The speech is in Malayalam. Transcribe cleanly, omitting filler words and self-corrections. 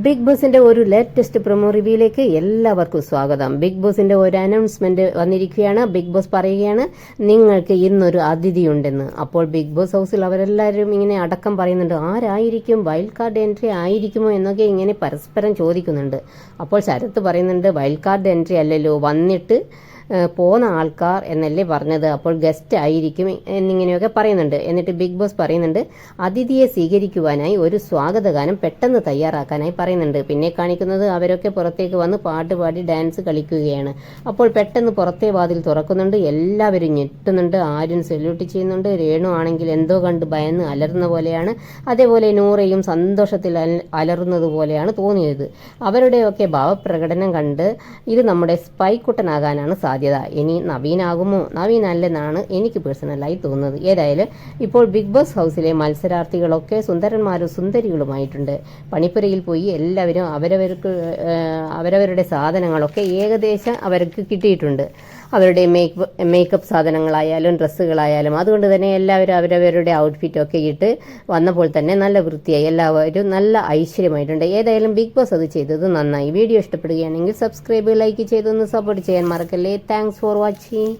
ബിഗ് ബോസിന്റെ ഒരു ലേറ്റസ്റ്റ് പ്രൊമോ റിവ്യൂയിലേക്ക് എല്ലാവർക്കും സ്വാഗതം. ബിഗ് ബോസിന്റെ ഒരു അനൗൺസ്മെന്റ് വന്നിരിക്കുകയാണ്. ബിഗ് ബോസ് പറയുകയാണ് നിങ്ങൾക്ക് ഇന്നൊരു അതിഥിയുണ്ടെന്ന്. അപ്പോൾ ബിഗ് ബോസ് ഹൗസിൽ അവരെല്ലാവരും ഇങ്ങനെ അടക്കം പറയുന്നുണ്ട്, ആരായിരിക്കും, വൈൽഡ് കാർഡ് എൻട്രി ആയിരിക്കുമോ എന്നൊക്കെ ഇങ്ങനെ പരസ്പരം ചോദിക്കുന്നുണ്ട്. അപ്പോൾ ശരത്ത് പറയുന്നുണ്ട്, വൈൽഡ് കാർഡ് എൻട്രി അല്ലല്ലോ, വന്നിട്ട് പോന്ന ആൾക്കാർ എന്നല്ലേ പറഞ്ഞത്, അപ്പോൾ ഗസ്റ്റ് ആയിരിക്കും എന്നിങ്ങനെയൊക്കെ പറയുന്നുണ്ട്. എന്നിട്ട് ബിഗ് ബോസ് പറയുന്നുണ്ട്, അതിഥിയെ സ്വീകരിക്കുവാനായി ഒരു സ്വാഗതഗാനം പെട്ടെന്ന് തയ്യാറാക്കാനായി പറയുന്നുണ്ട്. പിന്നെ കാണിക്കുന്നത് അവരൊക്കെ പുറത്തേക്ക് വന്ന് പാട്ട് പാടി ഡാൻസ് കളിക്കുകയാണ്. അപ്പോൾ പെട്ടെന്ന് പുറത്തെ വാതിൽ തുറക്കുന്നുണ്ട്, എല്ലാവരും ഞെട്ടുന്നുണ്ട്, ആര്യൻ സെല്യൂട്ട് ചെയ്യുന്നുണ്ട്. രേണു ആണെങ്കിൽ എന്തോ കണ്ട് ഭയന്ന് അലറുന്ന പോലെയാണ്, അതേപോലെ നൂറയും സന്തോഷത്തിൽ അലറുന്നത് പോലെയാണ് തോന്നിയത്. അവരുടെയൊക്കെ ഭാവപ്രകടനം കണ്ട് ഇത് നമ്മുടെ സ്പൈക്കുട്ടനാകാനാണ് സാധ്യത. ഇനി നവീനാകുമോ? നവീൻ അല്ലെന്നാണ് എനിക്ക് പേഴ്സണലായി തോന്നുന്നത്. ഏതായാലും ഇപ്പോൾ ബിഗ് ബോസ് ഹൗസിലെ മത്സരാർത്ഥികളൊക്കെ സുന്ദരന്മാരും സുന്ദരികളുമായിട്ടുണ്ട്. പണിപ്പുരയിൽ പോയി എല്ലാവരും അവരവരുടെ സാധനങ്ങളൊക്കെ ഏകദേശം അവർക്ക് കിട്ടിയിട്ടുണ്ട്. അവരുടെ മേക്കപ്പ് സാധനങ്ങളായാലും ഡ്രസ്സുകളായാലും. അതുകൊണ്ട് തന്നെ എല്ലാവരും അവരവരുടെ ഔട്ട്ഫിറ്റൊക്കെ ഇട്ട് വന്നപ്പോൾ തന്നെ നല്ല വൃത്തിയായി, എല്ലാവരും നല്ല ഐശ്വര്യമായിട്ടുണ്ട്. ഏതായാലും ബിഗ് ബോസ് അത് ചെയ്തത് നന്നായി. വീഡിയോ ഇഷ്ടപ്പെടുകയാണെങ്കിൽ സബ്സ്ക്രൈബ്, ലൈക്ക് ചെയ്തൊന്ന് സപ്പോർട്ട് ചെയ്യാൻ മറക്കല്ലേ. Thanks for watching.